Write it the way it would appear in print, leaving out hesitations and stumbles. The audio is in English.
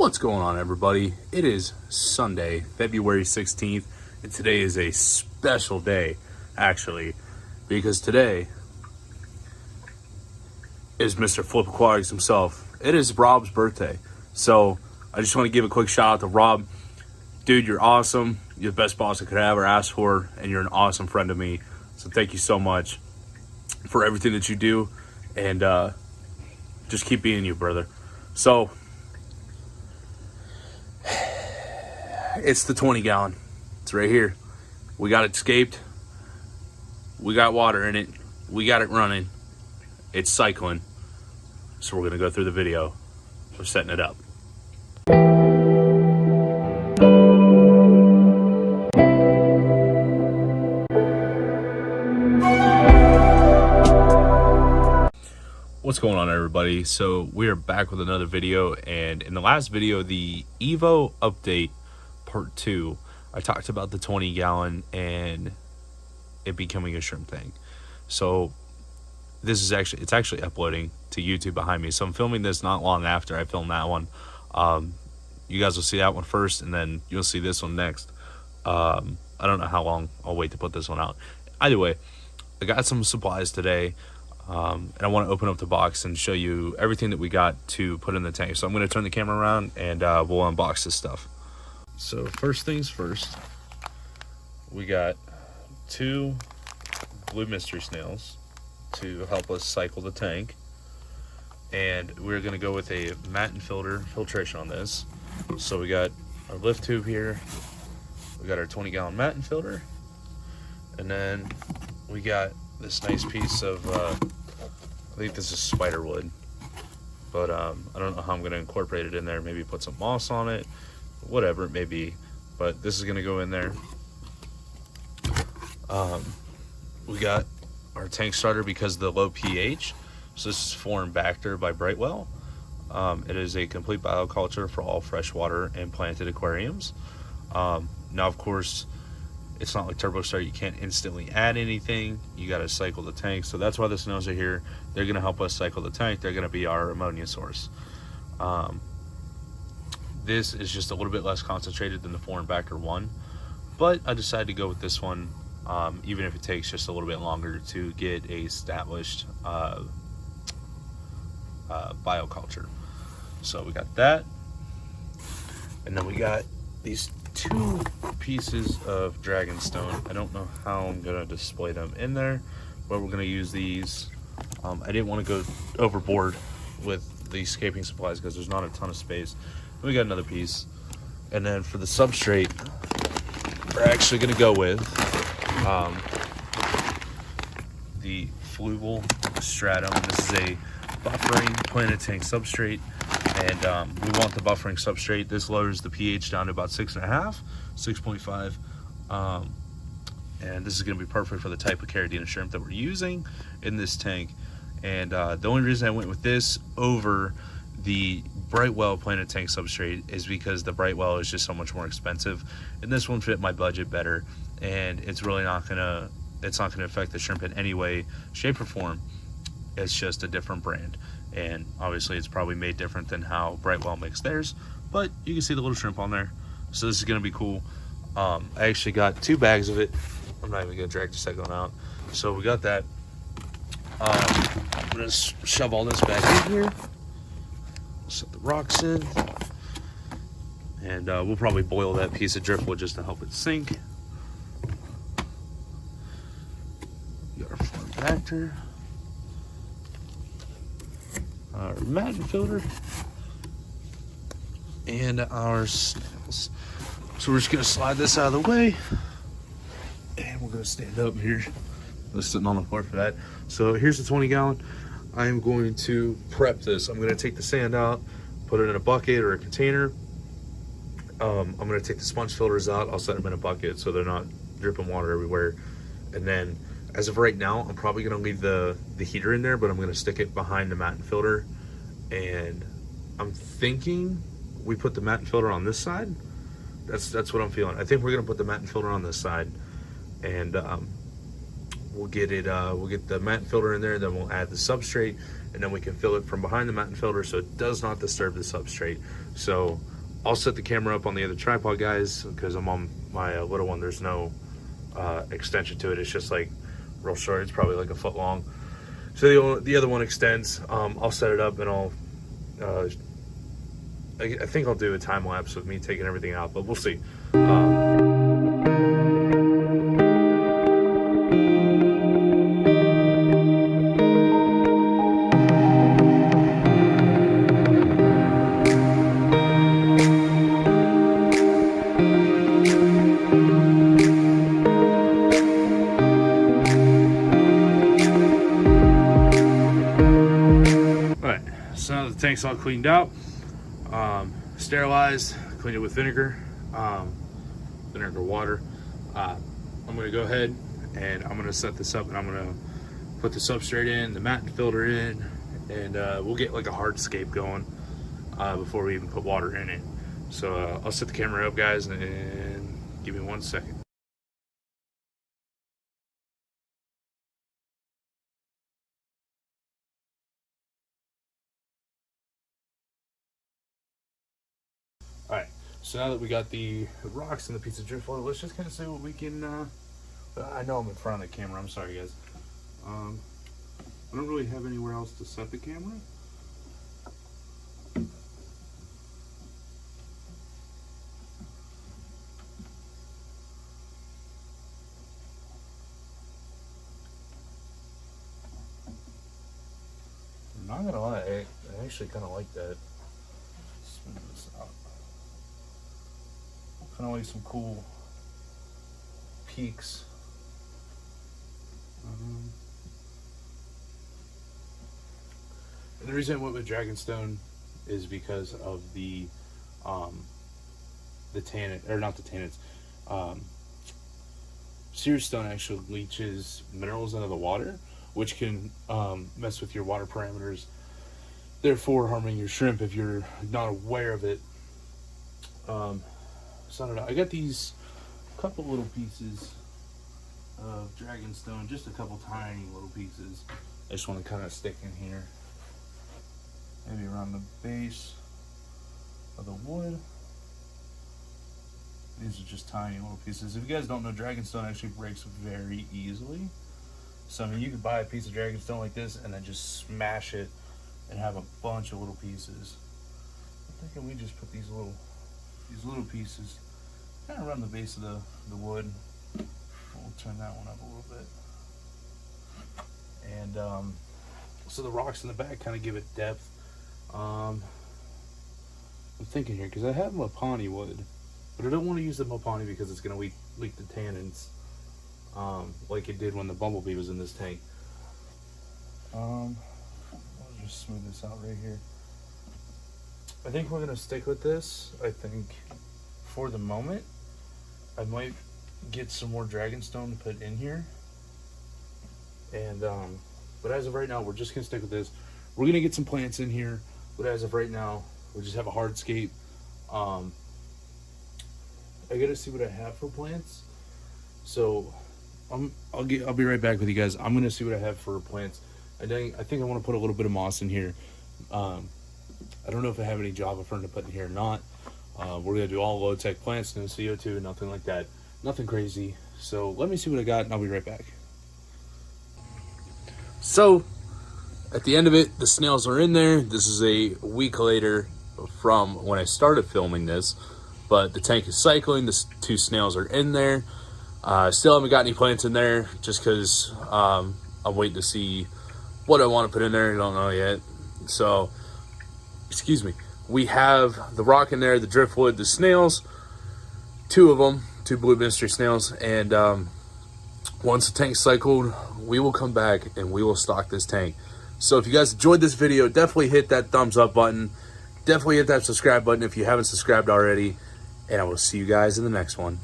What's going on, everybody? It is Sunday, February 16th, and today is a special day, actually, because today is Mr. Flip Aquatics himself. It is Rob's birthday, so I just want to give a quick shout out to Rob. Dude, you're awesome. You're the best boss I could ever ask for, and you're an awesome friend to me. So thank you so much for everything that you do, and just keep being you, brother. So it's the 20 gallon. It's right here. We got it scaped. We got water in it. We got it running. It's cycling. So we're going to go through the video. We're setting it up. What's going on, everybody? So we are back with another video, and in the last video, the Evo update part 2, I talked about the 20 gallon and it becoming a shrimp tank. So this is actually uploading to YouTube behind me, so I'm filming this not long after I filmed that one. You guys will see that one first, and then you'll see this one next. I don't know how long I'll wait to put this one out. Either way, I got some supplies today. And I want to open up the box and show you everything that we got to put in the tank. So I'm going to turn the camera around and we'll unbox this stuff. So first things first, we got 2 blue mystery snails to help us cycle the tank. And we're going to go with a mat and filter filtration on this. So we got our lift tube here. We got our 20 gallon mat and filter. And then we got this nice piece of I think this is spider wood, but I don't know how I'm going to incorporate it in there. Maybe put some moss on it, whatever it may be, but this is going to go in there. We got our tank starter because of the low pH. So this is Foreign Bacter by Brightwell. It is a complete bioculture for all freshwater and planted aquariums. Now, of course, it's not like TurboStart. You can't instantly add anything. You got to cycle the tank. So that's why the snails are here. They're going to help us cycle the tank. They're going to be our ammonia source. This is just a little bit less concentrated than the Foreign Bacter one, but I decided to go with this one, even if it takes just a little bit longer to get a established bioculture. So we got that, and then we got these 2 pieces of dragonstone. I don't know how I'm gonna display them in there, but we're gonna use these. I didn't want to go overboard with the scaping supplies because there's not a ton of space. And we got another piece, and then for the substrate, we're actually gonna go with the Fluval Stratum. This is a buffering planted tank substrate. And we want the buffering substrate. This lowers the pH down to about 6.5, 6.5. And this is going to be perfect for the type of Caridina shrimp that we're using in this tank. And the only reason I went with this over the Brightwell planted tank substrate is because the Brightwell is just so much more expensive, and this one fit my budget better. And it's really not gonna affect the shrimp in any way, shape, or form. It's just a different brand. And obviously it's probably made different than how Brightwell makes theirs, but you can see the little shrimp on there. So this is going to be cool. I actually got 2 bags of it. I'm not even going to drag the second one out. So we got that. I'm going to shove all this back in here. Set the rocks in. And we'll probably boil that piece of driftwood just to help it sink. We got our Foreign Bacter. Our mat and filter, and our snails. So we're just gonna slide this out of the way, and we're gonna stand up here. I was sitting on the floor for that. So here's the 20 gallon. I am going to prep this. I'm gonna take the sand out, put it in a bucket or a container. I'm gonna take the sponge filters out. I'll set them in a bucket so they're not dripping water everywhere. And then, as of right now, I'm probably gonna leave the heater in there, but I'm gonna stick it behind the mat and filter. And I'm thinking we put the mat and filter on this side. That's what I'm feeling. I think we're gonna put the mat and filter on this side, and we'll get the mat and filter in there. Then we'll add the substrate, and then we can fill it from behind the mat and filter so it does not disturb the substrate. So I'll set the camera up on the other tripod, guys, because I'm on my little one. There's no extension to it. It's just like real short. It's probably like a foot long. So the other one extends. I'll set it up and I'll I think I'll do a time lapse of me taking everything out, but we'll see. So now the tank's all cleaned out, sterilized, cleaned it with vinegar, vinegar water. I'm gonna go ahead and I'm gonna set this up, and I'm gonna put the substrate in, the mat filter in, and we'll get like a hardscape going before we even put water in it. So I'll set the camera up, guys, and give me 1 second. All right, so now that we got the rocks and the piece of driftwood, let's just kind of see what we can, I know I'm in front of the camera, I'm sorry guys. I don't really have anywhere else to set the camera. I'm not gonna lie, I actually kind of like that. Smooth this out. Kind of like some cool peaks. And the reason I went with Dragonstone is because of the tannin, or not the tannins. Cerise stone actually leaches minerals out of the water, which can mess with your water parameters, therefore harming your shrimp if you're not aware of it. So I don't know. I got these couple little pieces of Dragonstone, just a couple tiny little pieces. I just want to kind of stick in here, maybe around the base of the wood. These are just tiny little pieces. If you guys don't know, Dragonstone actually breaks very easily. So I mean, you could buy a piece of Dragonstone like this and then just smash it and have a bunch of little pieces. I'm thinking we just put these little pieces kind of around the base of the wood. We'll turn that one up a little bit. And so the rocks in the back kind of give it depth. I'm thinking here, because I have Mapani wood, but I don't want to use the Mapani because it's going to leak the tannins, like it did when the Bumblebee was in this tank. I'll just smooth this out right here. I think we're going to stick with this. I think for the moment, I might get some more Dragonstone to put in here. And but as of right now, we're just gonna stick with this. We're gonna get some plants in here, but as of right now, we just have a hardscape. I gotta see what I have for plants. So I'll be right back with you guys. I'm gonna see what I have for plants. I think I want to put a little bit of moss in here. I don't know if I have any Java fern to put in here or not. We're gonna do all low-tech plants, no CO2, nothing like that, nothing crazy. So let me see what I got, and I'll be right back. So at the end of it, the snails are in there. This is a week later from when I started filming this, but the tank is cycling. The 2 snails are in there. Still haven't got any plants in there, just because I'm waiting to see what I want to put in there. I don't know yet. So, excuse me. We have the rock in there, the driftwood, the snails, 2 of them, 2 blue mystery snails. And once the tank's cycled, we will come back and we will stock this tank. So if you guys enjoyed this video, definitely hit that thumbs up button. Definitely hit that subscribe button if you haven't subscribed already. And I will see you guys in the next one.